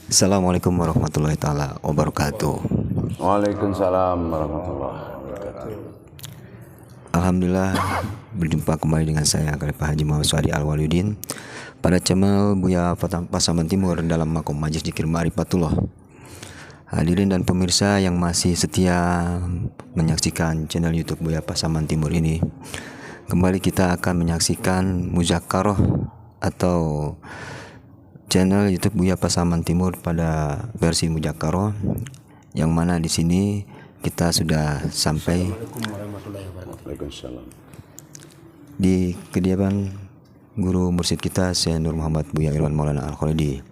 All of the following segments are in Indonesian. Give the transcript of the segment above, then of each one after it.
Assalamualaikum warahmatullahi taala wabarakatuh. Waalaikumsalam warahmatullahi wabarakatuh. Alhamdulillah berjumpa kembali dengan saya Khalifah Haji Muhammad Suhadi Al-Walidin pada channel Buya Pasaman Timur dalam Makom Majlis Zikir Ma'rifatullah. Hadirin dan pemirsa yang masih setia menyaksikan channel YouTube Buya Pasaman Timur ini, kembali kita akan menyaksikan Muzakarah atau channel YouTube Buya Pasaman Timur pada versi Muzakarah, yang mana di sini kita sudah sampai Waalaikumsalam. di kediaman guru mursyid kita Syekh Nur Muhammad Buya Irwan Maulana Al-Khalidi.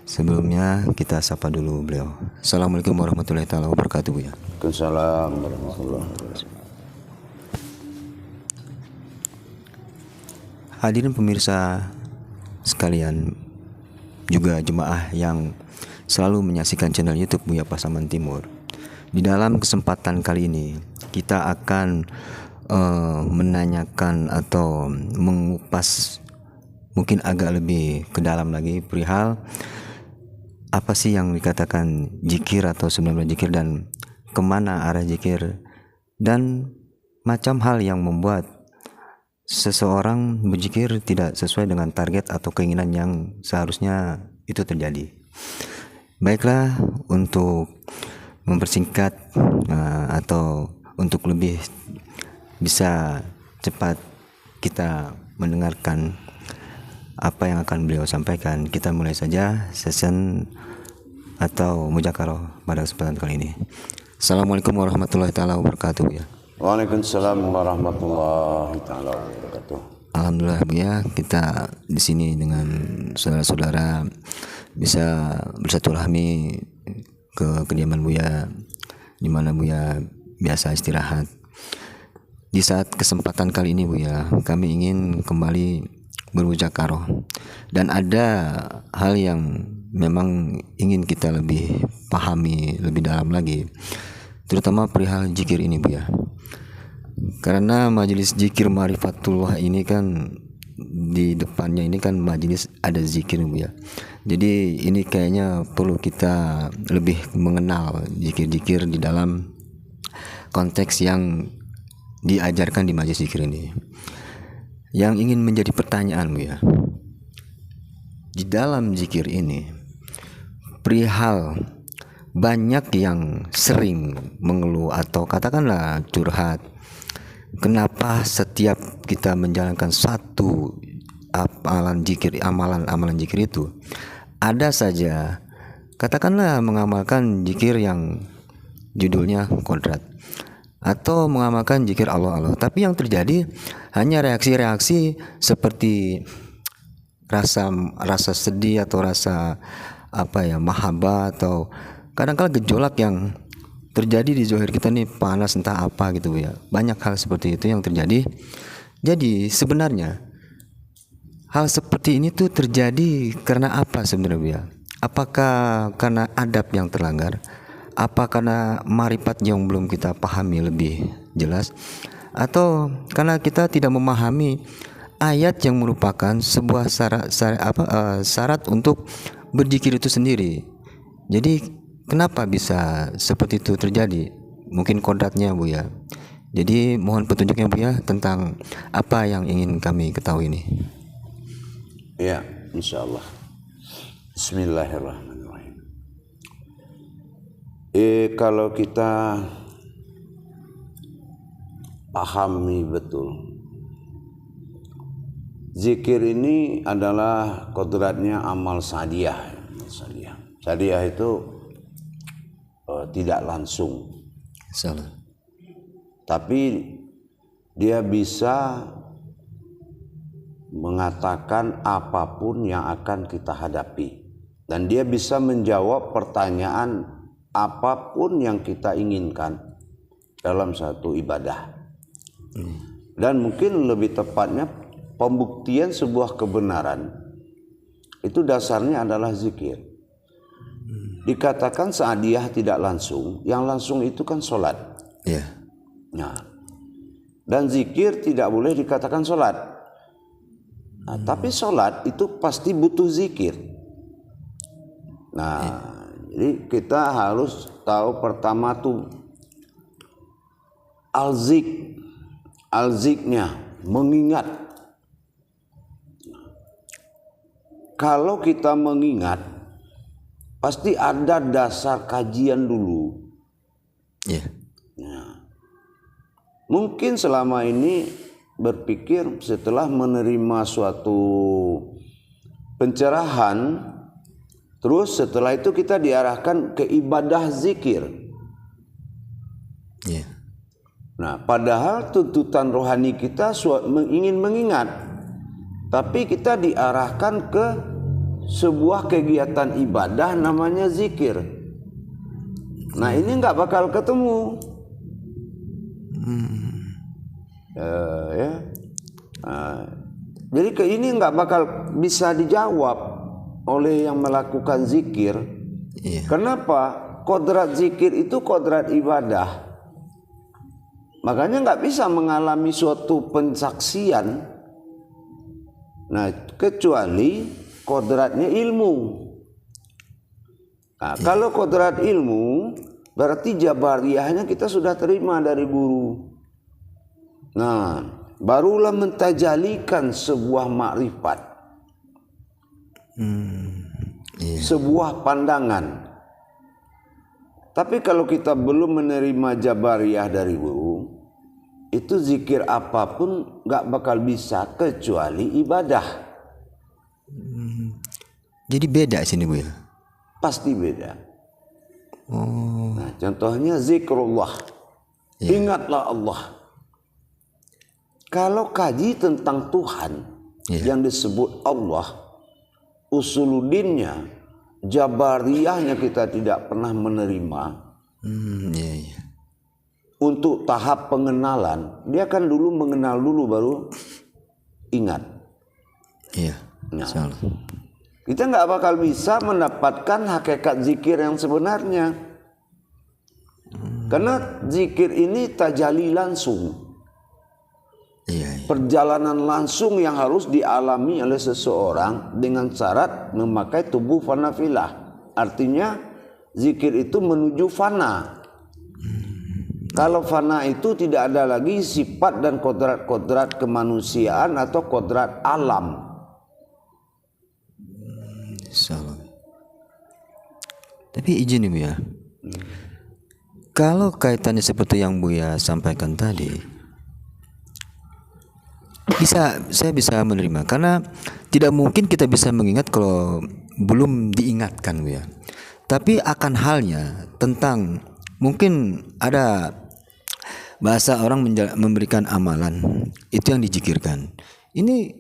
Sebelumnya kita sapa dulu beliau. Assalamualaikum warahmatullahi taala wabarakatuh, Buya. Waalaikumsalam warahmatullahi wabarakatuh. Hadirin pemirsa sekalian, juga jemaah yang selalu menyaksikan channel YouTube Buya Pasaman Timur. Di dalam kesempatan kali ini kita akan menanyakan atau mengupas mungkin agak lebih ke dalam lagi perihal apa sih yang dikatakan zikir atau 19 zikir dan kemana arah zikir, dan macam hal yang membuat seseorang berzikir tidak sesuai dengan target atau keinginan yang seharusnya itu terjadi. Baiklah, untuk mempersingkat atau untuk lebih bisa cepat kita mendengarkan apa yang akan beliau sampaikan, kita mulai saja session atau muzakarah pada kesempatan kali ini. Assalamualaikum warahmatullahi taala wabarakatuh, ya. Waalaikumsalam warahmatullahi taala wabarakatuh. Alhamdulillah, Buya, kita di sini dengan saudara-saudara bisa bersilaturahmi ke kediaman Buya, di mana Buya biasa istirahat. Di saat kesempatan kali ini, Buya, kami ingin kembali bermuzakarah, dan ada hal yang memang ingin kita lebih pahami lebih dalam lagi, terutama perihal zikir ini, Buya. Karena majelis zikir Ma'rifatullah ini kan di depannya ini kan majelis ada zikir, Buya. Jadi ini kayaknya perlu kita lebih mengenal zikir-zikir di dalam konteks yang diajarkan di majelis zikir ini. Yang ingin menjadi pertanyaan, Buya, di dalam zikir ini perihal banyak yang sering mengeluh atau katakanlah curhat, kenapa setiap kita menjalankan satu amalan zikir itu ada saja katakanlah mengamalkan zikir yang judulnya kodrat atau mengamalkan zikir Allah, tapi yang terjadi hanya reaksi-reaksi seperti rasa sedih atau rasa mahabbah, atau kadang-kala gejolak yang terjadi di zahir kita nih, panas entah apa gitu, ya. Banyak hal seperti itu yang terjadi. Jadi sebenarnya hal seperti ini tuh terjadi karena apa sebenarnya, Buya? Apakah karena adab yang terlanggar? Apa karena marifat yang belum kita pahami lebih jelas? Atau karena kita tidak memahami ayat yang merupakan sebuah syarat untuk berzikir itu sendiri? Jadi kenapa bisa seperti itu terjadi? Mungkin kodratnya, Buya. Jadi mohon petunjuknya, Buya, tentang apa yang ingin kami ketahui ini. Ya, insyaallah. Bismillahirrahmanirrahim. Kalau kita pahami betul, zikir ini adalah kodratnya amal sadiyah. Sadiyah itu tidak langsung, Salah. tapi dia bisa mengatakan apapun yang akan kita hadapi, dan dia bisa menjawab pertanyaan apapun yang kita inginkan dalam satu ibadah. Dan mungkin lebih tepatnya pembuktian sebuah kebenaran itu dasarnya adalah zikir. Dikatakan saadiyah tidak langsung, yang langsung itu kan sholat. Iya. Nah, dan zikir tidak boleh dikatakan sholat. Nah, tapi sholat itu pasti butuh zikir. Nah, jadi kita harus tahu pertama tuh alziknya, mengingat. Kalau kita mengingat, pasti ada dasar kajian dulu. Iya. Nah, mungkin selama ini berpikir setelah menerima suatu pencerahan, terus setelah itu kita diarahkan ke ibadah zikir. Iya. Nah, padahal tuntutan rohani kita ingin mengingat, tapi kita diarahkan ke sebuah kegiatan ibadah namanya zikir. Nah, ini nggak bakal ketemu. Jadi ini nggak bakal bisa dijawab oleh yang melakukan zikir. Iya. Kenapa? Kodrat zikir itu kodrat ibadah. Makanya nggak bisa mengalami suatu pensaksian. Nah, kecuali kodratnya ilmu. Nah, kalau kodrat ilmu, berarti jabariyahnya kita sudah terima dari guru. Nah, barulah mentajalikan sebuah makrifat, sebuah pandangan. Tapi kalau kita belum menerima jabariyah dari guru, itu zikir apapun gak bakal bisa kecuali ibadah. Jadi beda sini Bu ya. Pasti beda. Nah, contohnya zikrullah. Ingatlah Allah. Kalau kaji tentang Tuhan yang disebut Allah, usuluddinnya, jabariyahnya kita tidak pernah menerima. Untuk tahap pengenalan, dia kan dulu mengenal dulu baru ingat. Iya. Nah, kita nggak bakal bisa mendapatkan hakikat zikir yang sebenarnya, karena zikir ini tajali langsung. Perjalanan langsung yang harus dialami oleh seseorang dengan syarat memakai tubuh fanafilah. Artinya zikir itu menuju fana. Kalau fana itu tidak ada lagi sifat dan kodrat-kodrat kemanusiaan atau kodrat alam. Tapi izin nih Bu ya. Kalau kaitannya seperti yang Buya sampaikan tadi, saya bisa menerima, karena tidak mungkin kita bisa mengingat kalau belum diingatkan Bu ya. Tapi akan halnya tentang mungkin ada bahasa orang memberikan amalan, itu yang dizikirkan. Ini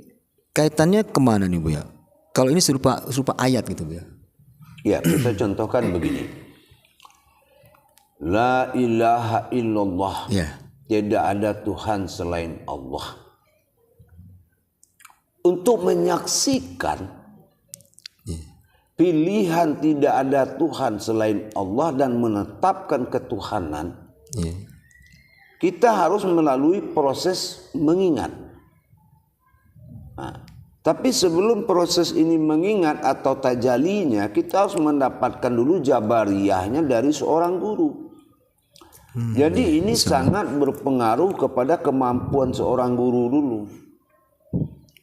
kaitannya kemana nih Bu ya? Kalau ini serupa ayat gitu Bu ya. Ya, kita contohkan begini. La ilaha illallah. Tidak ada Tuhan selain Allah. Untuk menyaksikan pilihan tidak ada Tuhan selain Allah dan menetapkan ketuhanan, kita harus melalui proses mengingat. Nah, tapi sebelum proses ini mengingat atau tajalinya, kita harus mendapatkan dulu jabariyahnya dari seorang guru. Jadi ini sangat berpengaruh kepada kemampuan seorang guru dulu.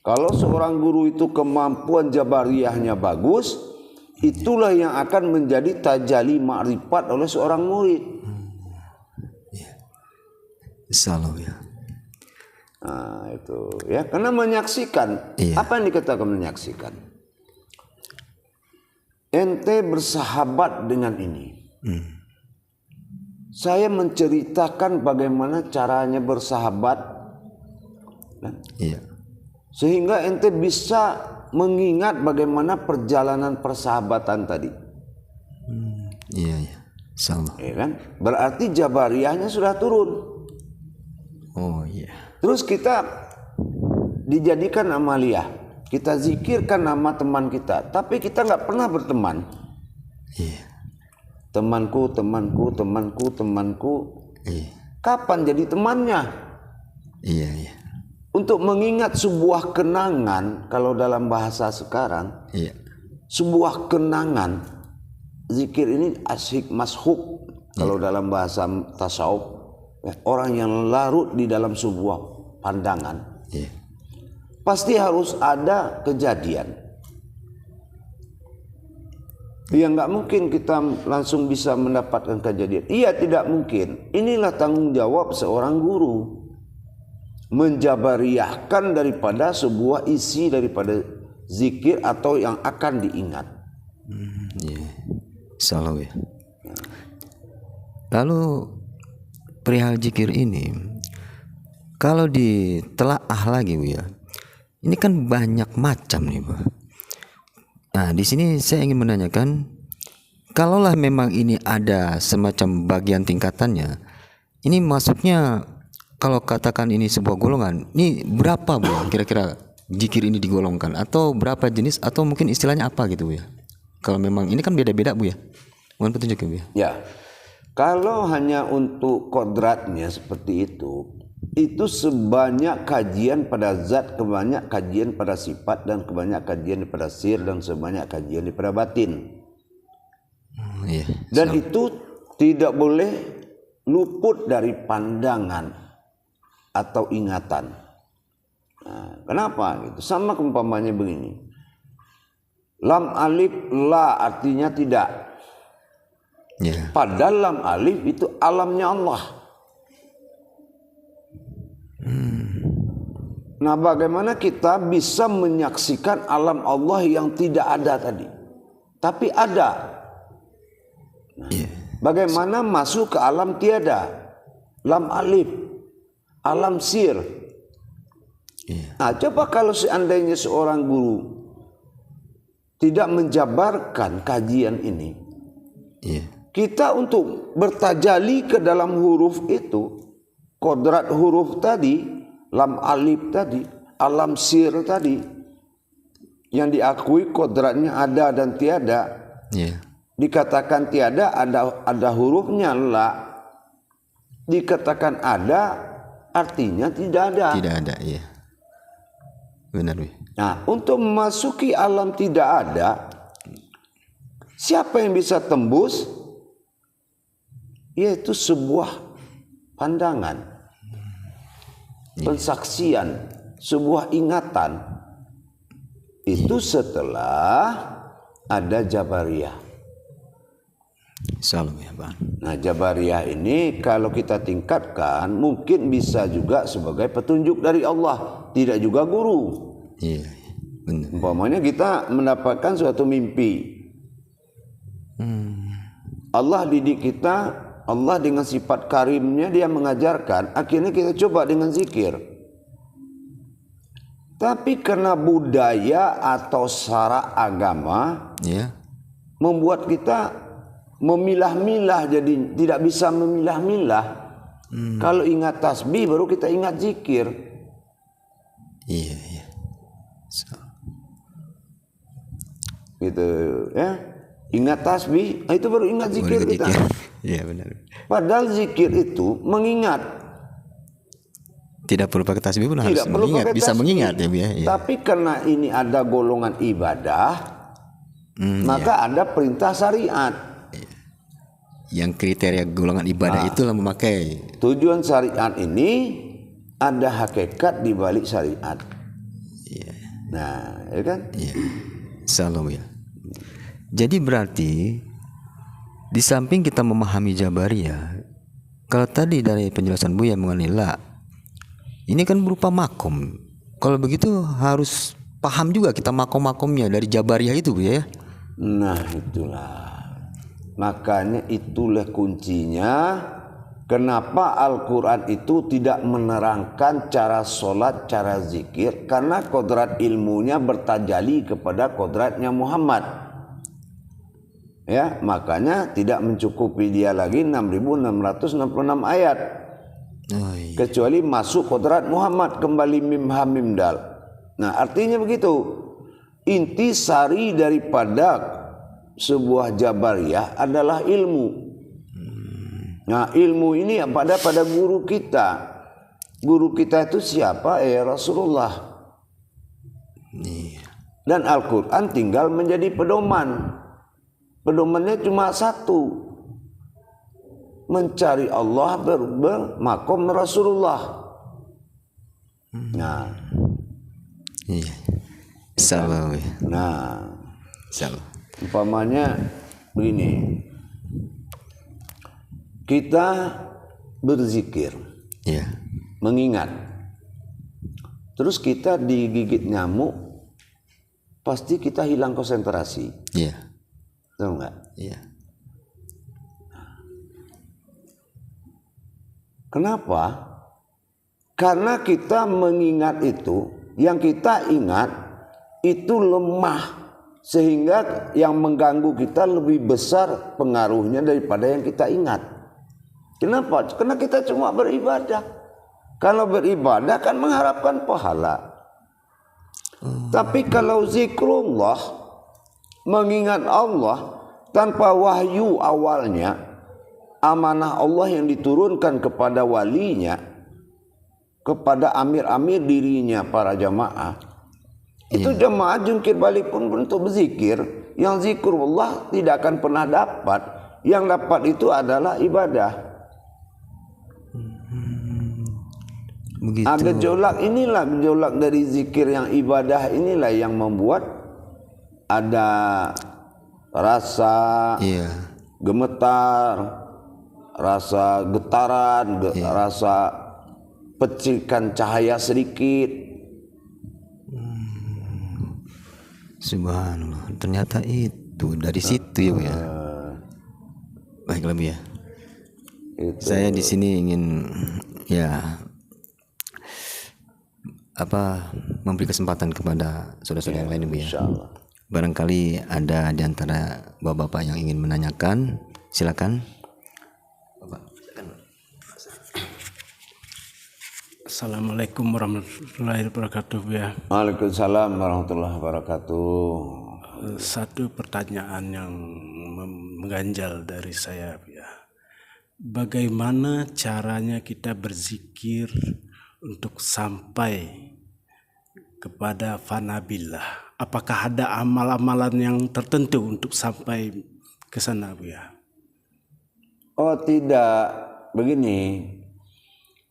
Kalau seorang guru itu kemampuan jabariyahnya bagus, itulah yang akan menjadi tajali makrifat oleh seorang murid. Salah ya. Nah, itu ya, karena menyaksikan. Apa yang dikatakan menyaksikan? Ente bersahabat dengan ini. Saya menceritakan bagaimana caranya bersahabat, sehingga ente bisa mengingat bagaimana perjalanan persahabatan tadi. Salah. Ya kan? Berarti jabariyahnya sudah turun. Terus kita dijadikan amalia, kita zikirkan nama teman kita, tapi kita nggak pernah berteman. Temanku. Kapan jadi temannya? Untuk mengingat sebuah kenangan, kalau dalam bahasa sekarang, sebuah kenangan zikir ini asyik mashuk kalau dalam bahasa tasawuf, ya, orang yang larut di dalam sebuah pandangan, pasti harus ada kejadian. Ya nggak mungkin kita langsung bisa mendapatkan kejadian. Iya, tidak mungkin. Inilah tanggung jawab seorang guru, menjabariahkan daripada sebuah isi daripada zikir atau yang akan diingat. Salah ya. Lalu perihal zikir ini, kalau ditelaah lagi Bu ya, ini kan banyak macam nih Bu. Nah di sini saya ingin menanyakan, kalaulah memang ini ada semacam bagian tingkatannya, ini masuknya kalau katakan ini sebuah golongan, ini berapa Bu kira-kira zikir ini digolongkan, atau berapa jenis, atau mungkin istilahnya apa gitu Bu ya? Kalau memang ini kan beda-beda Bu ya, mohon petunjuk ya Bu ya. Ya, kalau hanya untuk kodratnya seperti itu sebanyak kajian pada zat, kebanyak kajian pada sifat, dan kebanyak kajian pada sir, dan sebanyak kajian pada batin. Dan itu tidak boleh luput dari pandangan atau ingatan. Nah, kenapa? Gitu. Sama umpamanya begini. Lam alif la artinya tidak. Padahal lam alif itu alamnya Allah. Nah, bagaimana kita bisa menyaksikan alam Allah yang tidak ada tadi, tapi ada? Nah, bagaimana masuk ke alam tiada? Lam alif, alam sir. Nah, coba kalau seandainya seorang guru tidak menjabarkan kajian ini, kita untuk bertajali ke dalam huruf itu, kodrat huruf tadi, lam alif tadi, alam sir tadi, yang diakui kodratnya ada dan tiada, dikatakan tiada, ada hurufnya la, dikatakan ada, artinya tidak ada. Tidak ada, iya. Benar. Nah, untuk memasuki alam tidak ada, siapa yang bisa tembus? Yaitu sebuah pandangan, pensaksian, sebuah ingatan. Itu setelah ada Jabariyah. Salam ya Bang. Nah, Jabariyah ini kalau kita tingkatkan mungkin bisa juga sebagai petunjuk dari Allah, tidak juga guru. Iya, benar. Umpamanya kita mendapatkan suatu mimpi, Allah didik kita, Allah dengan sifat karimnya dia mengajarkan, akhirnya kita coba dengan zikir. Tapi karena budaya atau syarak agama membuat kita memilah-milah, jadi tidak bisa memilah-milah. Kalau ingat tasbih baru kita ingat zikir. Iya. Gitu ya. Ingat tasbih, itu baru ingat zikir kita. Iya benar. Padahal zikir itu mengingat. Tidak perlu pakai tasbih pun harus mengingat, bisa mengingat ya Bu ya. Tapi karena ini ada golongan ibadah, maka ada perintah syariat. Yang kriteria golongan ibadah itulah memakai. Tujuan syariat ini ada hakikat di balik syariat. Nah, ya kan? Salam ya. Jadi berarti di samping kita memahami Jabariyah, kalau tadi dari penjelasan Buya mengenai la, ini kan berupa makom. Kalau begitu harus paham juga kita makom-makomnya dari Jabariyah itu Bu ya. Nah, itulah. Makanya itulah kuncinya kenapa Al-Quran itu tidak menerangkan cara sholat, cara zikir, karena kodrat ilmunya bertajali kepada kodratnya Muhammad. Ya, makanya tidak mencukupi dia lagi 6.666 ayat. Kecuali masuk kodrat Muhammad kembali mim ha mim dal. Nah, artinya begitu. Inti sari daripada sebuah Jabariyah adalah ilmu. Nah, ilmu ini pada guru kita. Guru kita itu siapa? Rasulullah. Dan Al-Quran tinggal menjadi pedoman. Pedomannya cuma satu, mencari Allah bermakom Rasulullah. Nah, iya. Salah. nah, Salah. umpamanya begini, kita berzikir, Iya. mengingat, terus kita digigit nyamuk, pasti kita hilang konsentrasi, Iya. tahu nggak? Iya. Kenapa? Karena kita mengingat itu, yang kita ingat itu lemah, sehingga yang mengganggu kita lebih besar pengaruhnya daripada yang kita ingat. Kenapa? Karena kita cuma beribadah. Kalau beribadah kan mengharapkan pahala. Tapi kalau zikrullah, mengingat Allah tanpa wahyu awalnya, amanah Allah yang diturunkan kepada walinya, kepada amir-amir dirinya para jamaah, itu jamaah jungkir balik pun untuk berzikir. Yang zikrullah tidak akan pernah dapat. Yang dapat itu adalah ibadah. Begitu. Gejolak inilah, gejolak dari zikir yang ibadah inilah yang membuat ada rasa Iya. gemetar, rasa getaran, rasa pecikan cahaya sedikit. Subhanallah. Ternyata itu dari situ ya, Bu ya. Baiklah, Bu ya. Itu. Saya di sini ingin memberi kesempatan kepada saudara-saudara yang lain, Bu ya. Insyaallah. Barangkali ada di antara bapak-bapak yang ingin menanyakan, silakan. Assalamualaikum warahmatullahi wabarakatuh, Bu ya. Waalaikumsalam warahmatullahi wabarakatuh. Satu pertanyaan yang mengganjal dari saya, Bu ya. Bagaimana caranya kita berzikir untuk sampai kepada fanabillah? Apakah ada amal-amalan yang tertentu untuk sampai ke sana, Bu ya? Oh tidak, begini.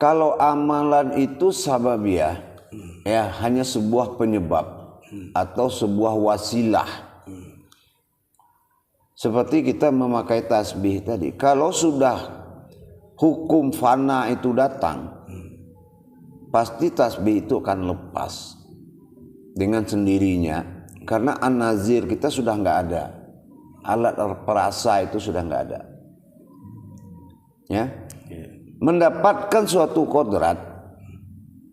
Kalau amalan itu sababiah, ya hanya sebuah penyebab atau sebuah wasilah. Seperti kita memakai tasbih tadi. Kalau sudah hukum fana itu datang, pasti tasbih itu akan lepas dengan sendirinya. Karena an-nazir kita sudah nggak ada, alat perasa itu sudah nggak ada. Ya. Mendapatkan suatu kodrat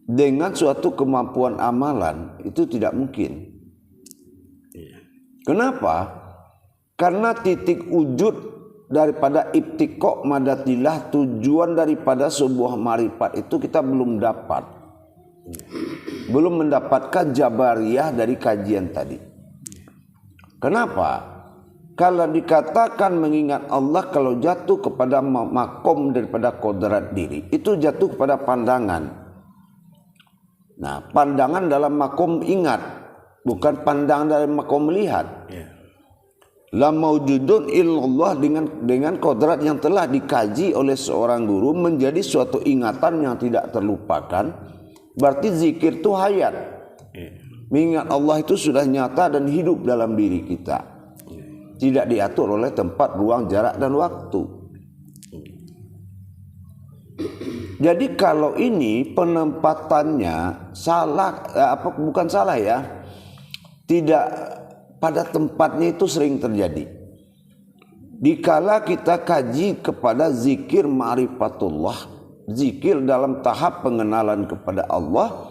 dengan suatu kemampuan amalan itu tidak mungkin. Kenapa? Karena titik wujud daripada ibtiqo madatillah, tujuan daripada sebuah marifat itu kita belum dapat. Belum mendapatkan jabariyah dari kajian tadi. Kenapa? Kalau dikatakan mengingat Allah, kalau jatuh kepada makom daripada kodrat diri, itu jatuh kepada pandangan. Nah, pandangan dalam makom ingat, bukan pandangan dalam makom melihat. La maujudun illallah, dengan kodrat yang telah dikaji oleh seorang guru menjadi suatu ingatan yang tidak terlupakan. Berarti zikir itu hayat. Mengingat Allah itu sudah nyata dan hidup dalam diri kita. Tidak diatur oleh tempat, ruang, jarak, dan waktu. Jadi kalau ini penempatannya salah, bukan salah ya, tidak pada tempatnya itu sering terjadi. Dikala kita kaji kepada zikir ma'rifatullah, zikir dalam tahap pengenalan kepada Allah,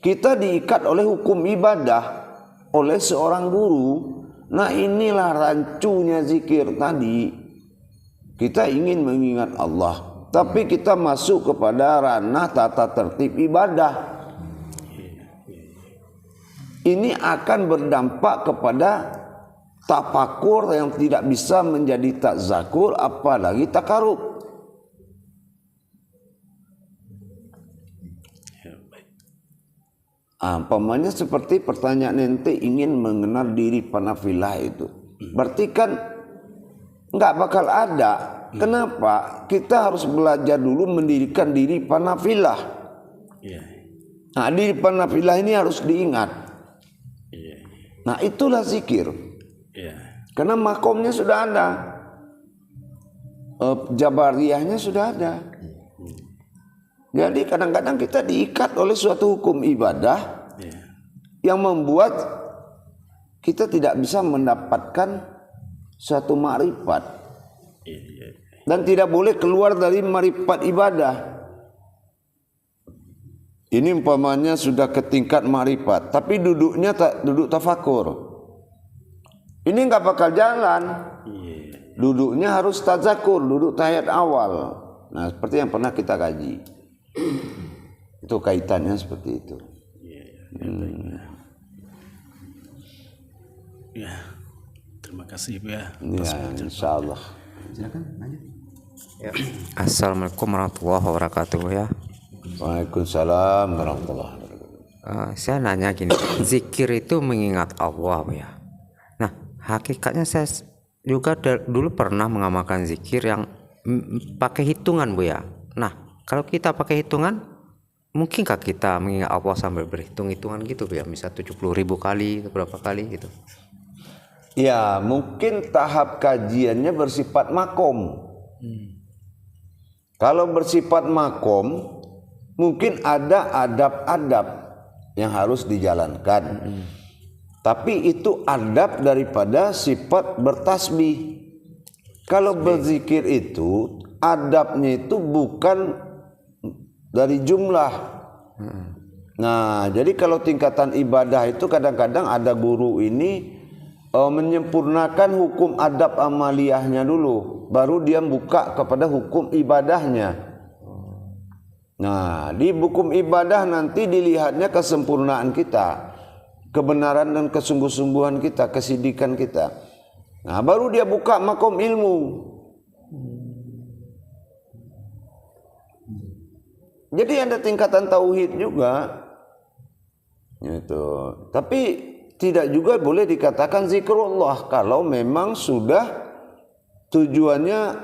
kita diikat oleh hukum ibadah oleh seorang guru. Nah inilah rancunya zikir tadi. Kita ingin mengingat Allah, tapi kita masuk kepada ranah tata tertib ibadah. Ini akan berdampak kepada tafakur yang tidak bisa menjadi takzakur, apalagi takarub. Pamannya seperti pertanyaan ente ingin mengenal diri panafilah itu. Berarti kan nggak bakal ada. Kenapa? Kita harus belajar dulu mendirikan diri panafilah. Iya. Nah, diri panafilah ini harus diingat. Iya. Nah, itulah zikir. Iya. Karena makomnya sudah ada, jabariyahnya sudah ada. Jadi kadang-kadang kita diikat oleh suatu hukum ibadah yang membuat kita tidak bisa mendapatkan suatu ma'rifat. Dan tidak boleh keluar dari ma'rifat ibadah. Ini umpamanya sudah ke tingkat ma'rifat, tapi duduknya duduk tafakur. Ini nggak bakal jalan. Duduknya harus tazakur, duduk tahiyat awal. Nah, seperti yang pernah kita kaji. Itu kaitannya seperti itu. Ya, terima kasih ya. Ya, insya Allah. Silakan lanjut. Ya. Assalamualaikum warahmatullahi wabarakatuh ya. Waalaikumsalam warahmatullahi wabarakatuh. Saya nanya gini, zikir itu mengingat Allah ya. Nah, hakikatnya saya juga dulu pernah mengamalkan zikir yang pakai hitungan Bu ya. Nah, kalau kita pakai hitungan, mungkinkah kita mengingat Allah sambil berhitung-hitungan gitu Bu ya? Misal 70.000 kali, berapa kali gitu. Ya, mungkin tahap kajiannya bersifat makom. Kalau bersifat makom, mungkin ada adab-adab yang harus dijalankan. Tapi itu adab daripada sifat bertasbih. Kalau berzikir itu, adabnya itu bukan dari jumlah. Nah, jadi kalau tingkatan ibadah itu kadang-kadang ada guru ini menyempurnakan hukum adab amaliyahnya dulu, baru dia buka kepada hukum ibadahnya. Nah, di hukum ibadah nanti dilihatnya kesempurnaan kita, kebenaran dan kesungguh-sungguhan kita, kesidikan kita. Nah, baru dia buka makom ilmu. Jadi ada tingkatan tauhid juga. Gitu. Tapi tidak juga boleh dikatakan zikrullah kalau memang sudah tujuannya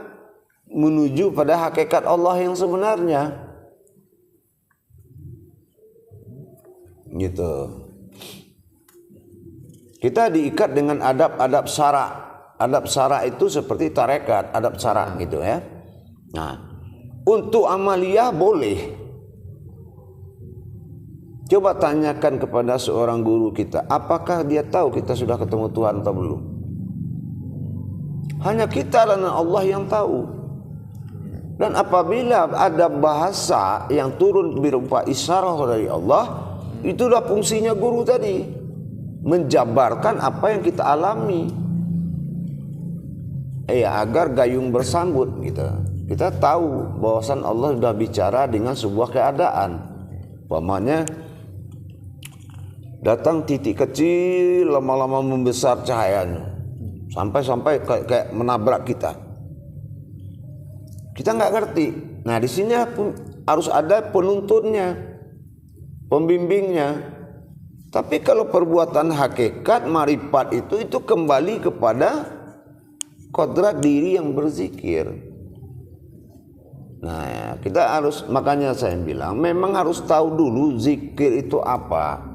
menuju pada hakikat Allah yang sebenarnya. Gitu. Kita diikat dengan adab-adab syara. Adab syara itu seperti tarekat, adab syara gitu ya. Nah, untuk amaliyah boleh. Coba tanyakan kepada seorang guru kita, apakah dia tahu kita sudah ketemu Tuhan atau belum? Hanya kita dan Allah yang tahu. Dan apabila ada bahasa yang turun berupa isyarah dari Allah, itulah fungsinya guru tadi, menjabarkan apa yang kita alami. Agar gayung bersambut gitu. Kita tahu bahwasan Allah sudah bicara dengan sebuah keadaan. Umpamanya datang titik kecil lama-lama membesar cahayanya sampai kayak menabrak kita. Kita nggak ngerti. Nah, di sini harus ada penuntunnya, pembimbingnya. Tapi kalau perbuatan hakikat marifat itu kembali kepada kodrat diri yang berzikir. Nah, kita harus, makanya saya bilang memang harus tahu dulu zikir itu apa.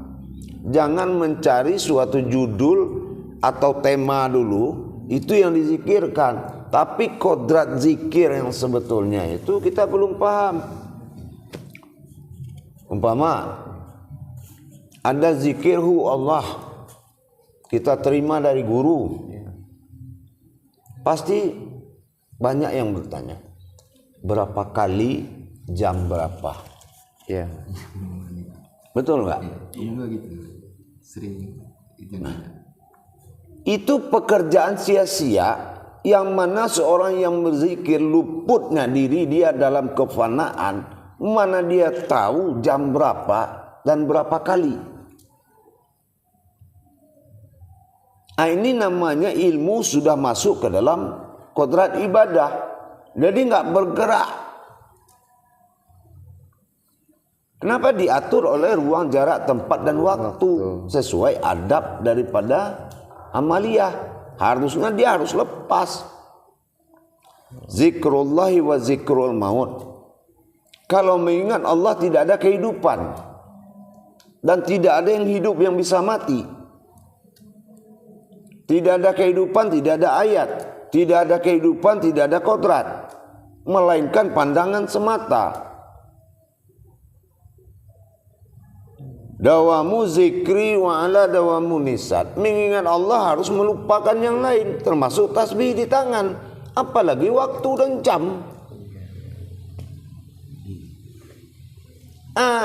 Jangan mencari suatu judul atau tema dulu, itu yang dizikirkan. Tapi kodrat zikir yang sebetulnya itu kita belum paham. Umpama ada zikirhu Allah, kita terima dari guru. Pasti banyak yang bertanya, berapa kali, jam berapa? Ya. Betul nggak? Iya gitu. Sering itu. Itu pekerjaan sia-sia yang mana seorang yang berzikir luputnya diri dia dalam kefanaan, mana dia tahu jam berapa dan berapa kali. Nah, ini namanya ilmu sudah masuk ke dalam kodrat ibadah. Jadi nggak bergerak. Kenapa diatur oleh ruang, jarak, tempat dan waktu sesuai adab daripada amaliyah. Harusnya dia harus lepas. Zikrullahi wa zikrul maut. Kalau mengingat Allah tidak ada kehidupan dan tidak ada yang hidup yang bisa mati. Tidak ada kehidupan, tidak ada ayat. Tidak ada kehidupan, tidak ada kodrat, melainkan pandangan semata. Dawamu zikri wa ala dawamu nisat. Mengingat Allah harus melupakan yang lain, termasuk tasbih di tangan, apalagi waktu dan jam.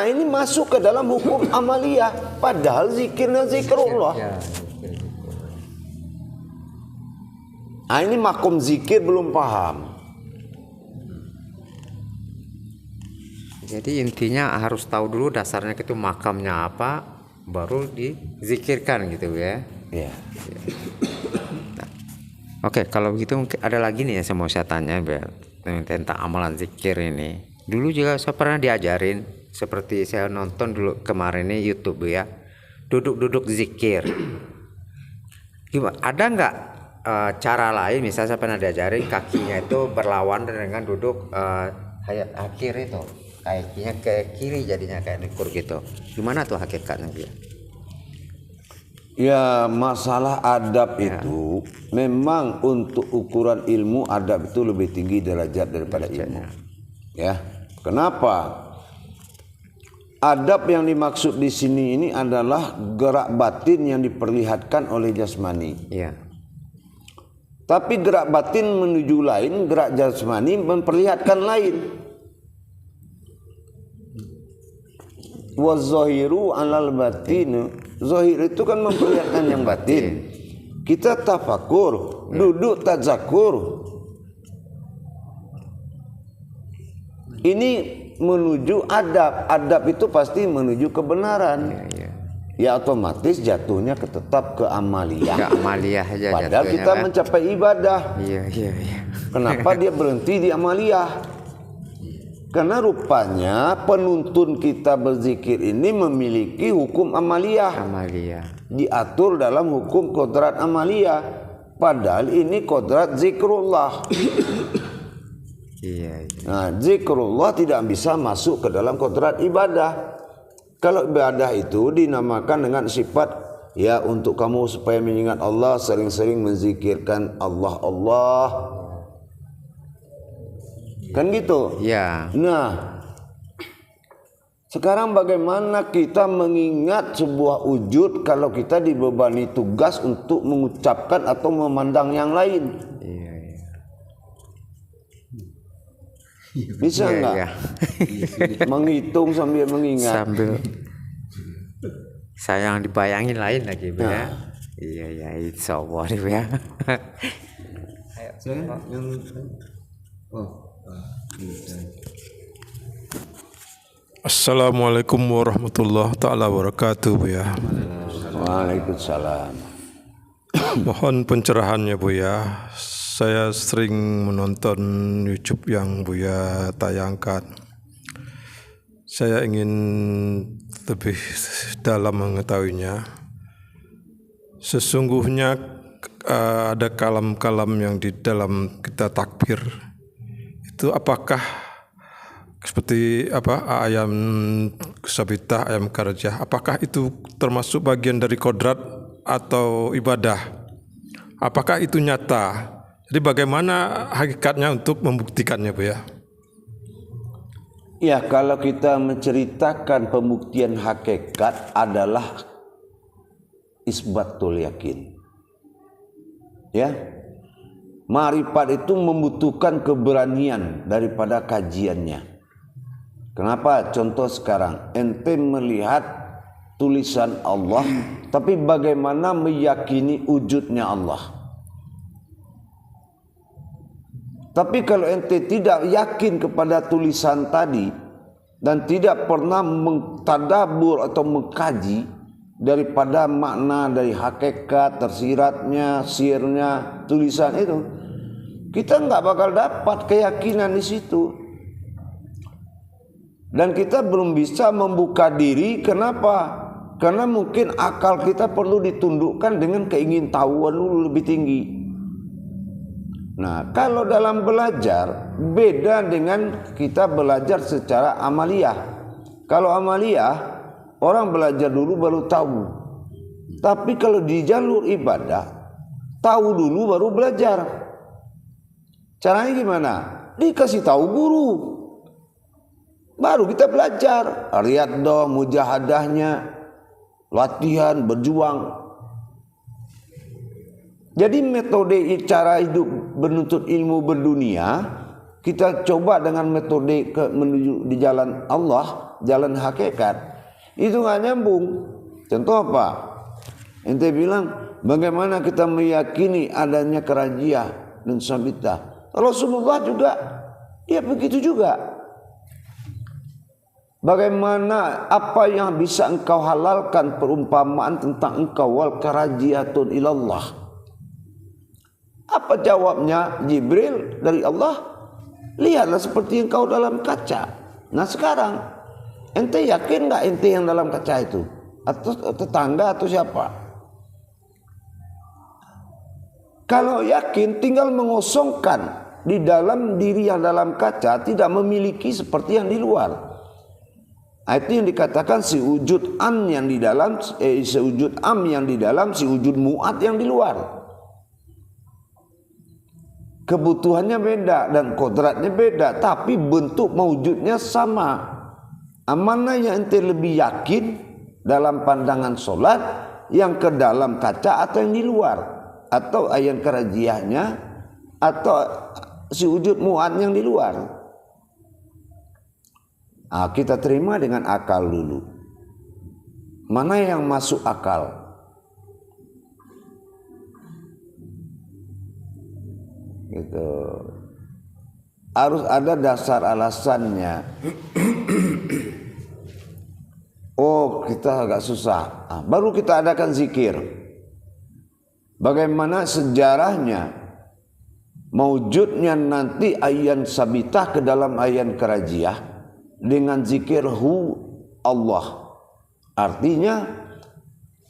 Ini masuk ke dalam hukum amaliyah, padahal zikirnya zikrullah. Ini makom zikir belum paham. Jadi intinya harus tahu dulu dasarnya itu makamnya apa, baru dizikirkan gitu ya. Ya. Nah, oke, kalau begitu mungkin ada lagi nih yang saya mau tanya tentang amalan zikir ini. Dulu juga saya pernah diajarin, seperti saya nonton dulu kemarin ini YouTube ya, duduk-duduk zikir. Gimana? Ada nggak cara lain? Misalnya saya pernah diajarin kakinya itu berlawanan dengan duduk hayat akhir itu, kakinya ke kiri jadinya kayak nikur gitu. Gimana tuh hakikatnya dia? Ya, masalah adab itu memang untuk ukuran ilmu, adab itu lebih tinggi derajat daripada ilmu. Ya, kenapa? Adab yang dimaksud di sini ini adalah gerak batin yang diperlihatkan oleh jasmani. Iya. Tapi gerak batin menuju lain, gerak jasmani memperlihatkan lain. Wazahiru alal batin. Zahir itu kan memperlihatkan yang batin. Kita tafakur, duduk tazakur. Ini menuju adab. Adab itu pasti menuju kebenaran. Ya otomatis jatuhnya tetap ke amaliyah. Ke amaliyah aja. Padahal kita kan mencapai ibadah. Iya. Kenapa dia berhenti di amaliyah? Karena rupanya penuntun kita berzikir ini memiliki hukum amaliyah. Diatur dalam hukum kodrat amaliyah. Padahal ini kodrat zikrullah. Iya. Nah, zikrullah tidak bisa masuk ke dalam kodrat ibadah. Kalau ibadah itu dinamakan dengan sifat, ya untuk kamu supaya mengingat Allah sering-sering menzikirkan Allah. Kan gitu? Ya. Nah, sekarang bagaimana kita mengingat sebuah wujud kalau kita dibebani tugas untuk mengucapkan atau memandang yang lain? Iya. Bisa enggak? Iya. Menghitung sambil mengingat. Sambil saya yang dibayangin lain lagi Bu ya. Iya, insya Allah nih Bu ya. Assalamualaikum warahmatullahi taala wabarakatuh Bu ya. Waalaikumsalam. Mohon pencerahannya Bu ya. Saya sering menonton YouTube yang Bu ya tayangkan. Saya ingin lebih dalam mengetahuinya. Sesungguhnya ada kalam-kalam yang di dalam kita takbir. Itu apakah seperti ayam sabitah, ayam karjah, apakah itu termasuk bagian dari kodrat atau ibadah? Apakah itu nyata? Jadi bagaimana hakikatnya untuk membuktikannya Bu ya? Ya, kalau kita menceritakan pembuktian hakikat adalah isbatul yakin. Ya. Ma'rifat itu membutuhkan keberanian daripada kajiannya. Kenapa? Contoh sekarang, ente melihat tulisan Allah, tapi bagaimana meyakini wujudnya Allah? Tapi kalau ente tidak yakin kepada tulisan tadi dan tidak pernah mentadabur atau mengkaji daripada makna dari hakikat tersiratnya, sirnya tulisan itu, kita nggak bakal dapat keyakinan di situ. Dan kita belum bisa membuka diri. Kenapa? Karena mungkin akal kita perlu ditundukkan dengan keingintahuan dulu lebih tinggi. Nah, kalau dalam belajar beda dengan kita belajar secara amaliyah. Kalau amaliyah orang belajar dulu baru tahu. Tapi kalau di jalur ibadah tahu dulu baru belajar. Caranya gimana? Dikasih tahu guru. Baru kita belajar. Riyadhah, mujahadahnya, latihan, berjuang. Jadi metode cara hidup menuntut ilmu berdunia kita coba dengan metode menuju di jalan Allah, jalan hakikat. Itu nggak nyambung. Contoh apa? Ente bilang bagaimana kita meyakini adanya kerajia dan sabita. Rasulullah juga ya begitu juga. Bagaimana apa yang bisa engkau halalkan perumpamaan tentang engkau wal karajiatun ilallah. Apa jawabnya Jibril dari Allah? Lihatlah seperti engkau dalam kaca. Nah sekarang ente yakin nggak ente yang dalam kaca itu? Atau tetangga atau siapa? Kalau yakin tinggal mengosongkan di dalam diri yang dalam kaca tidak memiliki seperti yang di luar. Nah, itu yang dikatakan si wujud am yang di dalam, si wujud am yang di dalam, si wujud mu'at yang di luar. Kebutuhannya beda dan kodratnya beda, tapi bentuk mewujudnya sama. Mana yang ente lebih yakin dalam pandangan solat, yang ke dalam kaca atau yang di luar, atau ayat kerajiahnya, atau si wujud mu'at yang di luar. Nah, kita terima dengan akal dulu. Mana yang masuk akal? Gitu. Harus ada dasar alasannya. Oh, kita agak susah. Nah, baru kita adakan zikir. Bagaimana sejarahnya mewujudnya nanti ayan sabitah ke dalam ayan kerajiah dengan zikir hu Allah. Artinya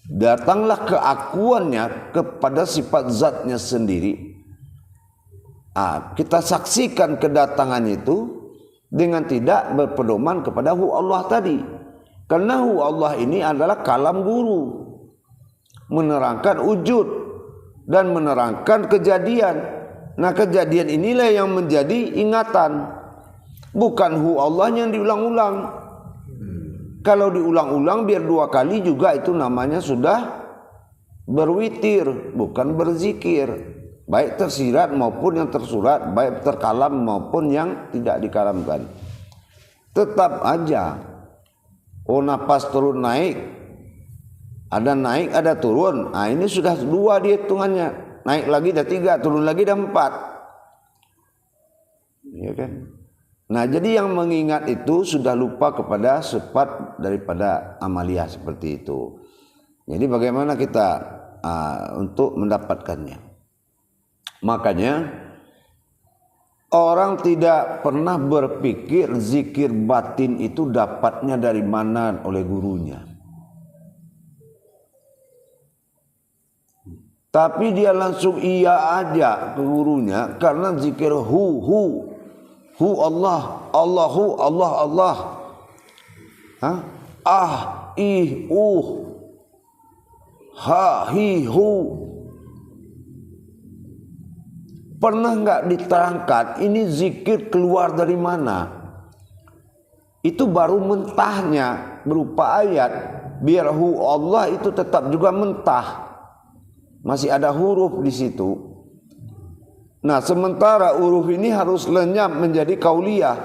datanglah keakuannya kepada sifat zatnya sendiri. Kita saksikan kedatangan itu dengan tidak berpedoman kepada hu Allah tadi. Karena hu Allah ini adalah kalam guru, menerangkan wujud dan menerangkan kejadian. Nah, kejadian inilah yang menjadi ingatan, bukan hu Allah yang diulang-ulang. Kalau diulang-ulang biar 2 kali juga itu namanya sudah berwitir, bukan berzikir. Baik tersirat maupun yang tersurat, baik terkalam maupun yang tidak dikalamkan. Tetap aja, oh napas turun naik, ada turun. Nah ini sudah 2 dihitungannya, naik lagi dah 3, turun lagi dah 4. Ya kan? Nah jadi yang mengingat itu sudah lupa kepada sifat daripada amaliyah seperti itu. Jadi bagaimana kita untuk mendapatkannya? Makanya orang tidak pernah berpikir zikir batin itu dapatnya dari mana oleh gurunya. Tapi dia langsung iya aja ke gurunya karena zikir hu Allah, Allahu Allah Allah. Ih ha hi hu. Pernah nggak diterangkan ini zikir keluar dari mana? Itu baru mentahnya berupa ayat. Biar hu Allah itu tetap juga mentah. Masih ada huruf di situ. Nah, sementara huruf ini harus lenyap menjadi kauliyah.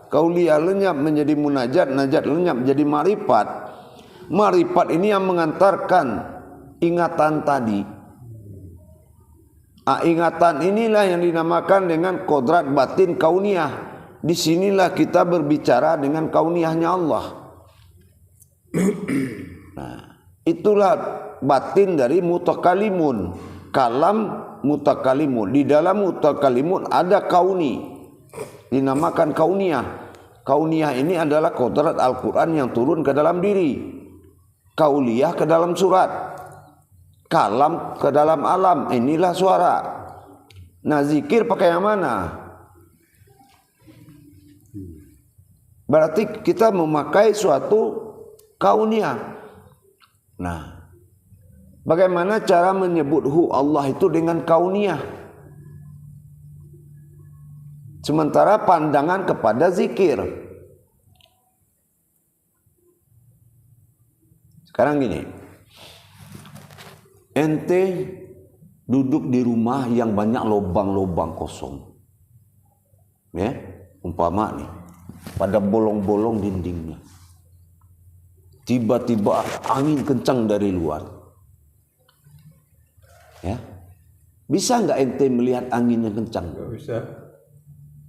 Kauliyah lenyap menjadi munajat, najat lenyap menjadi marifat. Marifat ini yang mengantarkan ingatan tadi. Ingatan inilah yang dinamakan dengan kodrat batin kauniyah. Disinilah kita berbicara dengan kauniyahnya Allah. Nah, itulah batin dari mutakalimun. Kalam mutakalimun. Di dalam mutakalimun ada kauni, dinamakan kauniyah. Kauniyah ini adalah kodrat Al-Quran yang turun ke dalam diri. Kauliyah ke dalam surat. Kalam ke dalam alam, inilah suara. Nah, zikir pakai yang mana? Berarti kita memakai suatu kauniyah. Nah, bagaimana cara menyebut Allah itu dengan kauniyah? Sementara pandangan kepada zikir. Sekarang gini, ente duduk di rumah yang banyak lubang-lubang kosong, ya, umpama nih, pada bolong-bolong dindingnya. Tiba-tiba angin kencang dari luar, ya, bisa nggak ente melihat angin yang kencang? Nggak bisa.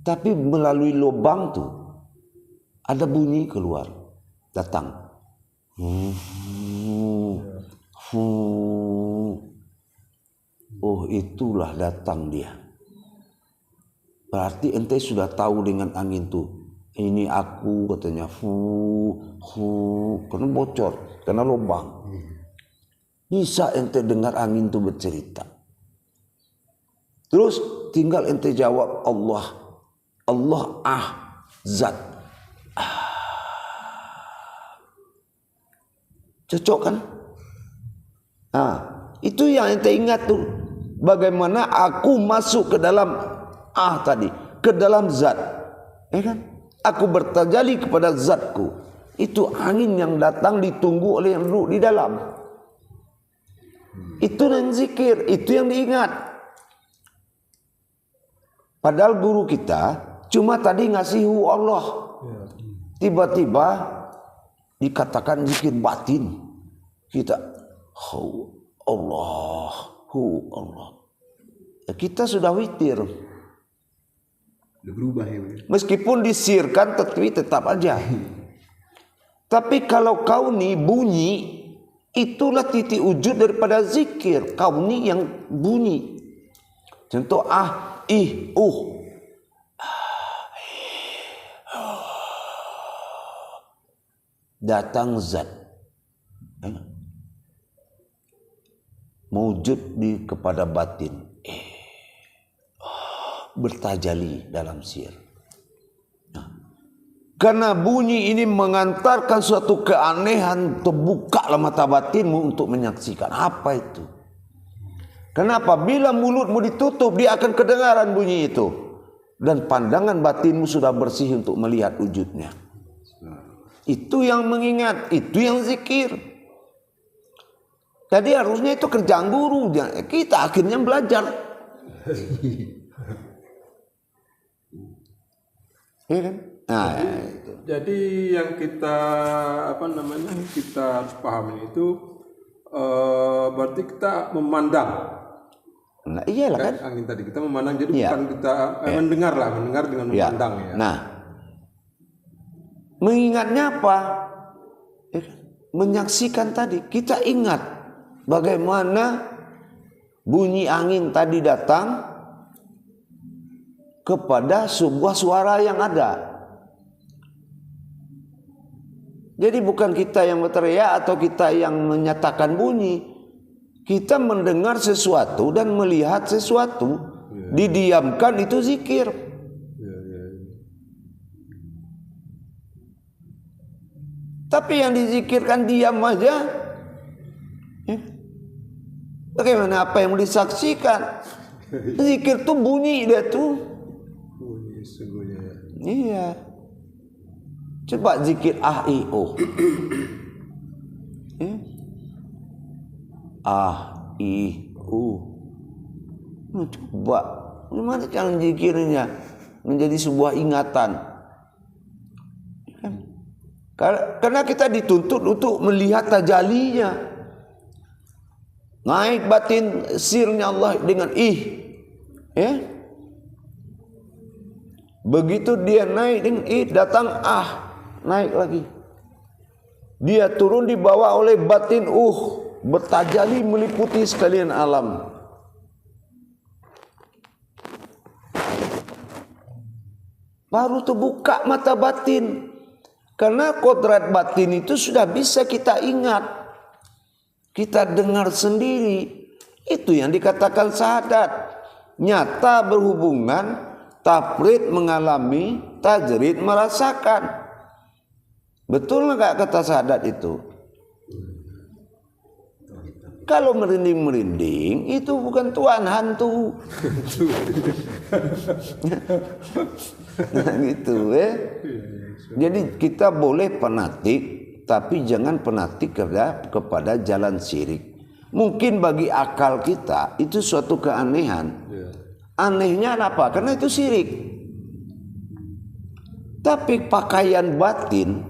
Tapi melalui lubang tuh ada bunyi keluar, datang. Oh, itulah datang dia. Berarti ente sudah tahu dengan angin tuh. Ini aku, katanya. Karena bocor, karena lubang. Bisa ente dengar angin tuh bercerita. Terus tinggal ente jawab Allah. Allah zat. Cocok kan? Nah, itu yang ente ingat tuh. Bagaimana aku masuk ke dalam tadi, ke dalam zat. Ya kan? Aku bertajalli kepada zatku. Itu angin yang datang ditunggu oleh yang duduk di dalam. Itu yang zikir, itu yang diingat. Padahal guru kita cuma tadi ngasih Allah. Tiba-tiba dikatakan zikir batin. Kita Allah. Ya, kita sudah witir. Berubah ya. Meskipun disirkan tapi tetap aja. Tapi kalau kauni bunyi, itulah titik wujud daripada zikir. Kauni yang bunyi. Contoh datang zat. Mewujud kepada batin. Bertajali dalam sir. Karena bunyi ini mengantarkan suatu keanehan, terbukalah mata batinmu untuk menyaksikan. Apa itu? Kenapa? Bila mulutmu ditutup, dia akan kedengaran bunyi itu. Dan pandangan batinmu sudah bersih untuk melihat wujudnya. Itu yang mengingat, itu yang zikir. Jadi harusnya itu kerjaan guru. Kita akhirnya belajar. Ya kan? Nah, Jadi yang kita kita pahami itu berarti kita memandang. Nah, iyalah kan? Angin tadi kita memandang, jadi Iya. bukan kita mendengar dengan memandang ya. Nah, mengingatnya apa? Menyaksikan tadi. Kita ingat bagaimana bunyi angin tadi datang kepada sebuah suara yang ada. Jadi bukan kita yang berteriak atau kita yang menyatakan bunyi. Kita mendengar sesuatu dan melihat sesuatu. Didiamkan, itu zikir. Tapi yang dizikirkan diam aja. Bagaimana apa yang disaksikan? Zikir tuh bunyi dia tuh. Bunyi sungguhnya ya. Iya. Coba zikir A-I-O. A-I-U. Coba. Gimana cara zikirnya menjadi sebuah ingatan? Karena kita dituntut untuk melihat tajalinya. Naik batin sirnya Allah dengan ya. Begitu dia naik dengan datang naik lagi. Dia turun dibawa oleh batin bertajali meliputi sekalian alam. Baru terbuka mata batin. Karena kodrat batin itu sudah bisa kita ingat. Kita dengar sendiri. Itu yang dikatakan syahadat. nyata berhubungan, tafrid mengalami, tajrid merasakan. Betul nggak kata Sadat itu? Kalau merinding-merinding itu bukan Tuhan, hantu. Nah, gitu Jadi kita boleh fanatik, tapi jangan fanatik kepada jalan syirik. Mungkin bagi akal kita itu suatu keanehan. Anehnya apa? Karena itu syirik. Tapi pakaian batin,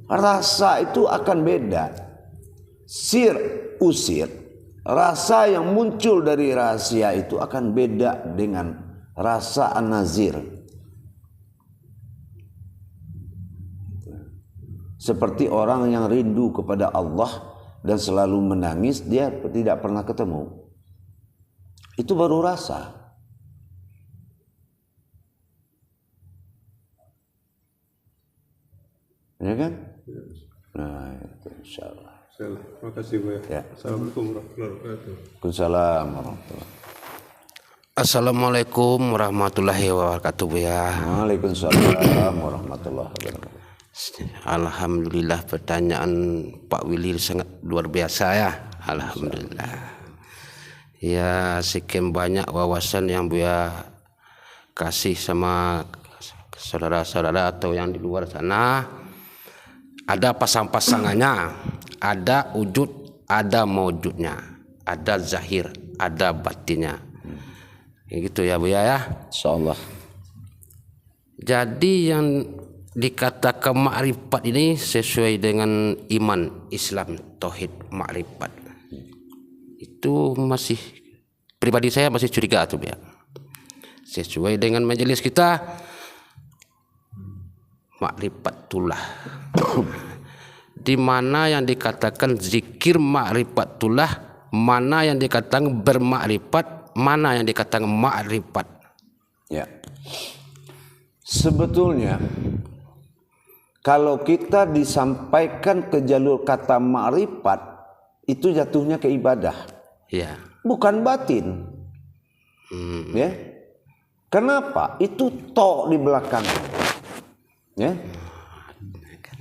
rasa itu akan beda. Usir, rasa yang muncul dari rahasia itu akan beda dengan rasa an-nazir. Seperti orang yang rindu kepada Allah dan selalu menangis, dia tidak pernah ketemu. Itu baru rasa. Ya kan? Nah, itu insyaallah. Terima kasih Bu ya. Assalamualaikum warahmatullahi wabarakatuh. Waalaikumsalam warahmatullahi. Assalamualaikum warahmatullahi wabarakatuh Bu ya. Waalaikumsalam warahmatullahi wabarakatuh. Alhamdulillah, pertanyaan Pak Willy sangat luar biasa ya. Alhamdulillah. Ya, sekian banyak wawasan yang Bu ya kasih sama saudara-saudara atau yang di luar sana. Ada pasang-pasangannya, ada wujud, ada maujudnya, ada zahir, ada batinnya. Gitu ya Bu ya. Insyaallah. Jadi yang dikatakan makrifat ini sesuai dengan iman Islam, tauhid, makrifat. Itu masih, pribadi saya masih curiga tuh ya. Sesuai dengan majelis kita, makrifatullah. Di mana yang dikatakan zikir makrifatullah, mana yang dikatakan bermakrifat, mana yang dikatakan makrifat. Ya. Sebetulnya kalau kita disampaikan ke jalur kata makrifat, itu jatuhnya ke ibadah. Ya. Bukan batin. Ya. Kenapa? Itu to di belakang. Ya.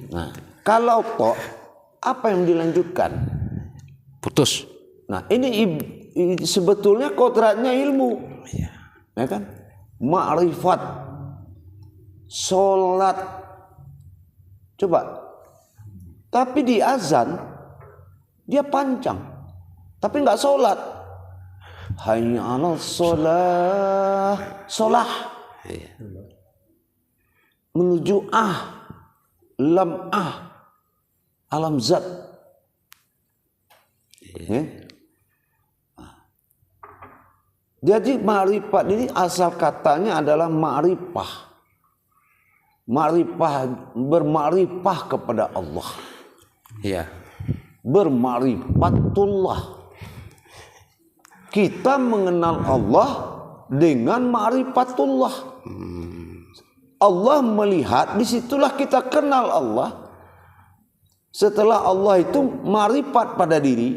Nah, kalau to, apa yang dilanjutkan? Putus. Nah, ini sebetulnya kodratnya ilmu. Ya kan? Ma'rifat, sholat. Coba. Tapi di azan, dia panjang. Tapi nggak sholat. Hayya 'alal sholah. Sholah. Menuju lam alam zat. Ya. Jadi ma'rifat ini asal katanya adalah ma'rifah. Ma'rifah, berma'rifah kepada Allah. Ya. Berma'rifatullah. Kita mengenal Allah dengan ma'rifatullah. Allah melihat, disitulah kita kenal Allah. Setelah Allah itu ma'rifat pada diri.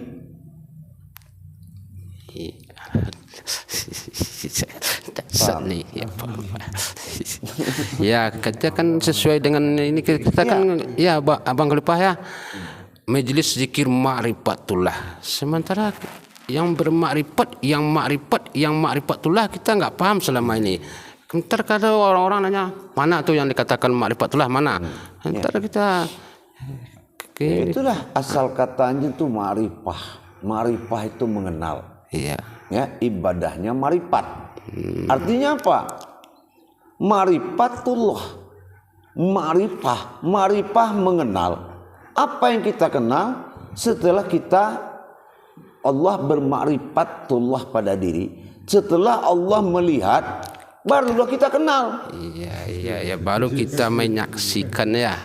Ya, kita kan sesuai dengan ini, kita kan ya Abang Khalifah ya, majelis zikir ma'rifatullah. Sementara yang bermakrifat, yang ma'rifatullah kita nggak paham selama ini. Ntar kalau orang-orang nanya, mana tuh yang dikatakan ma'rifatullah, mana? Ntar kita itulah asal katanya itu ma'rifah. Ma'rifah itu mengenal. Iya. Ya, ibadahnya ma'rifat. Artinya apa? Ma'rifatullah. Ma'rifah mengenal. Apa yang kita kenal setelah kita Allah berma'rifatullah pada diri. Setelah Allah melihat, barulah kita kenal. Iya, baru kita menyaksikan ya.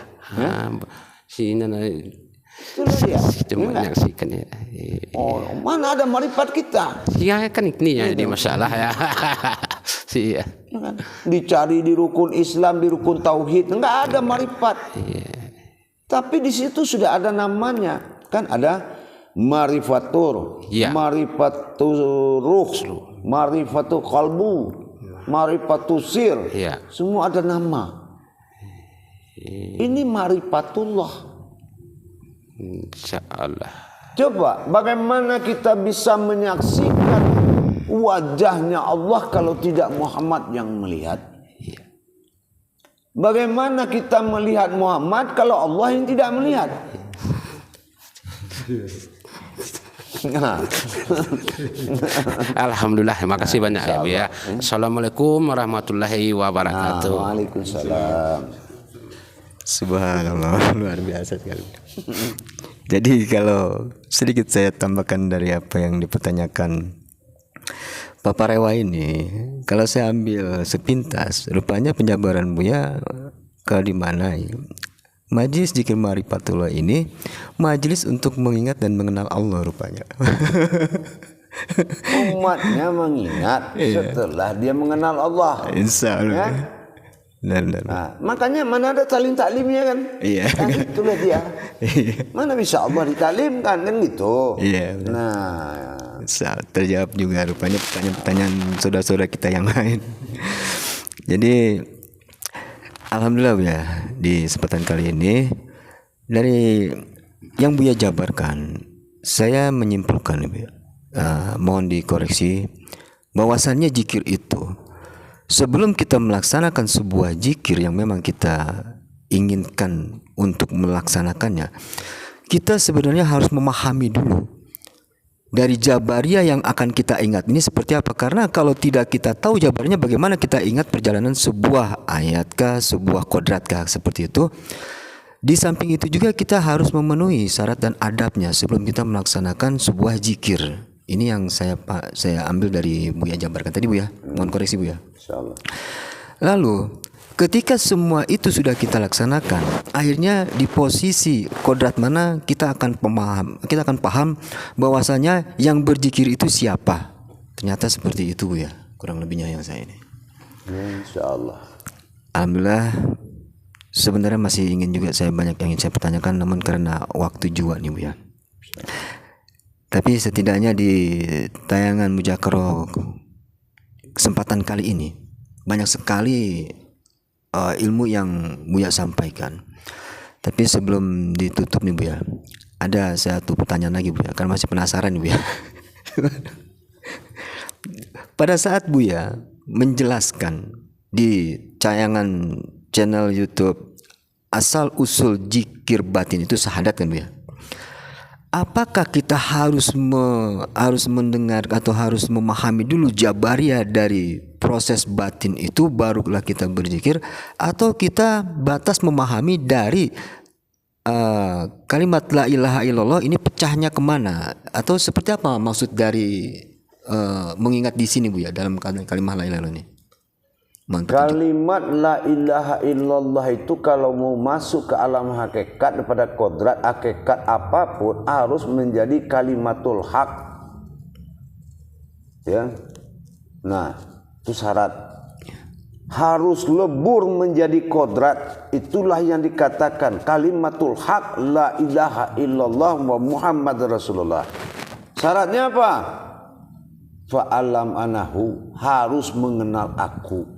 Itulah dia. Kita menyaksikan ya. Oh, mana ada ma'rifat kita? Ya kan ini ya, jadi masalah ya. Iya. Dicari di rukun Islam, di rukun tauhid, enggak ada ma'rifat. Tapi di situ sudah ada namanya. Kan ada ma'rifatur, ya. ma'rifatur ruh, Ma'rifatu qalbu, Ma'rifatu sir. Iya. Semua ada nama. Ini Ma'rifatullah. Insyaallah. Coba bagaimana kita bisa menyaksikan wajahnya Allah kalau tidak Muhammad yang melihat? Bagaimana kita melihat Muhammad kalau Allah yang tidak melihat? Nah. Alhamdulillah, terima kasih banyak ya Bu ya. Assalamualaikum warahmatullahi wabarakatuh. Waalaikumsalam. Subhanallah, luar biasa sekali. Jadi kalau sedikit saya tambahkan dari apa yang dipertanyakan Papa Rewa ini, kalau saya ambil sepintas, rupanya penjabaran Buya kalau di mana ya? Majelis Zikir Ma'rifatullah ini majelis untuk mengingat dan mengenal Allah rupanya. Umatnya mengingat setelah dia mengenal Allah. Insya Allah. Ya? Benar. Nah, makanya mana ada taklimnya kan? Iya. Kan itulah dia. Mana bisa Allah ditalimkan kan gitu. Iya. Benar. Nah, Terjawab juga rupanya pertanyaan-pertanyaan saudara-saudara kita yang lain. Jadi alhamdulillah ya, di kesempatan kali ini dari yang Buya jabarkan, saya menyimpulkan ya, mohon dikoreksi bahwasannya zikir itu sebelum kita melaksanakan sebuah zikir yang memang kita inginkan untuk melaksanakannya, kita sebenarnya harus memahami dulu dari jabariyah yang akan kita ingat ini seperti apa. Karena kalau tidak kita tahu jabarnya, bagaimana kita ingat perjalanan sebuah ayatkah, sebuah kodratkah, seperti itu. Di samping itu juga kita harus memenuhi syarat dan adabnya sebelum kita melaksanakan sebuah zikir. Ini yang saya ambil dari Buya jabarkan tadi Buya. Mohon koreksi Buya. insyaallah. Lalu ketika semua itu sudah kita laksanakan, akhirnya di posisi kodrat mana kita akan paham bahwasanya yang berzikir itu siapa. Ternyata seperti itu ya, kurang lebihnya yang saya ini. Insyaallah. Alhamdulillah, sebenarnya masih ingin juga saya banyak yang ingin saya pertanyakan, namun karena waktu juga nih Bu ya. Tapi setidaknya di tayangan Mujakaro kesempatan kali ini banyak sekali ilmu yang Buya sampaikan. Tapi sebelum ditutup nih Buya, ada satu pertanyaan lagi Buya, karena masih penasaran nih Buya. Pada saat Buya menjelaskan di tayangan channel YouTube asal usul zikir batin itu syahadat kan Buya? Apakah kita harus mendengar atau harus memahami dulu jabariyah dari proses batin itu barulah kita berzikir, atau kita batas memahami dari kalimat la ilaha illallah ini pecahnya kemana, atau seperti apa maksud dari mengingat di sini Bu ya dalam kalimat la ilaha illallah ini? Kalimat la ilaha illallah itu kalau mau masuk ke alam hakikat daripada kodrat hakikat apapun harus menjadi kalimatul hak. Ya. Nah, itu syarat. Harus lebur menjadi kodrat. Itulah yang dikatakan kalimatul hak la ilaha illallah wa Muhammad Rasulullah. Syaratnya apa? Fa'alam anahu, harus mengenal aku.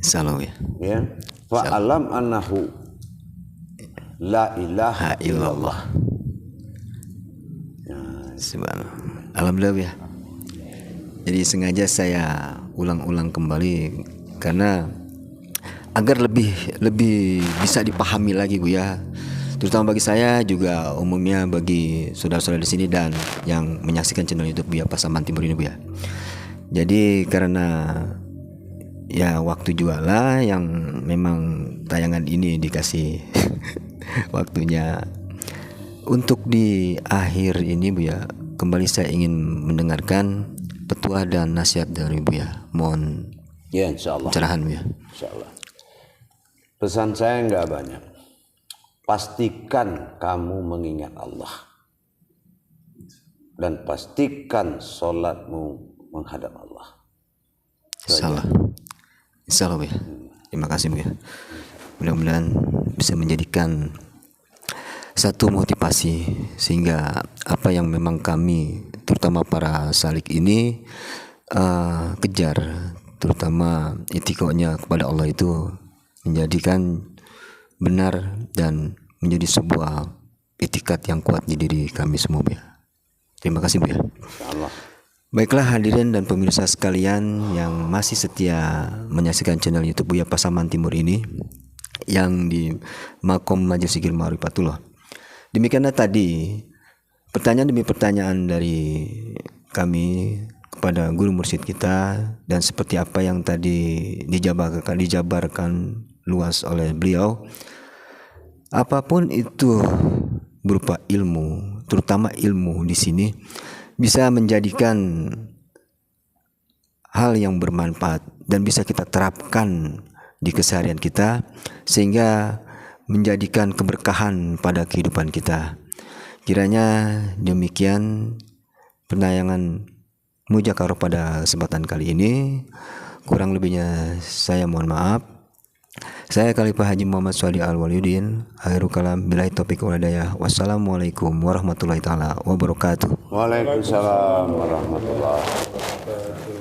Salam ya. Ya, fa'alam annahu la ilaha illallah. Subhanallah. Alhamdulillah ya. Jadi sengaja saya ulang-ulang kembali karena agar lebih bisa dipahami lagi Bu ya. Terutama bagi saya juga umumnya bagi saudara-saudara di sini dan yang menyaksikan channel YouTube Bu ya Pasaman Timur ini Bu ya. Jadi karena ya waktu juga lah yang memang tayangan ini dikasih waktunya untuk di akhir ini Bu ya, kembali saya ingin mendengarkan petua dan nasihat dari Bu ya. Mohon Ya, insyaallah. pencerahan Bu ya. Insyaallah. Pesan saya enggak banyak. Pastikan kamu mengingat Allah. Dan pastikan sholatmu menghadap Allah. Insyaallah. Insyaallah Bu ya. Terima kasih Bu ya. Mudah-mudahan bisa menjadikan satu motivasi, sehingga apa yang memang kami terutama para salik ini kejar, terutama itikadnya kepada Allah itu menjadikan benar dan menjadi sebuah itikad yang kuat di diri kami semua, Bu ya. Terima kasih, Bu ya. Allah. Baiklah hadirin dan pemirsa sekalian yang masih setia menyaksikan channel YouTube Buya Pasaman Timur ini yang di Makom Majelis Zikir Ma'rifatullah. Demikianlah tadi pertanyaan demi pertanyaan dari kami kepada guru mursyid kita, dan seperti apa yang tadi dijabarkan luas oleh beliau, apapun itu berupa ilmu, terutama ilmu di sini bisa menjadikan hal yang bermanfaat dan bisa kita terapkan di keseharian kita, sehingga menjadikan keberkahan pada kehidupan kita. Kiranya demikian penayangan Mujakarah pada kesempatan kali ini. Kurang lebihnya saya mohon maaf. Saya Khalifah Haji Muhammad Shalih Al-Waliyuddin. Akhirul kalam billahi taufiq wal hidayah. Wassalamualaikum warahmatullahi taala wabarakatuh. Waalaikumsalam warahmatullahi wabarakatuh.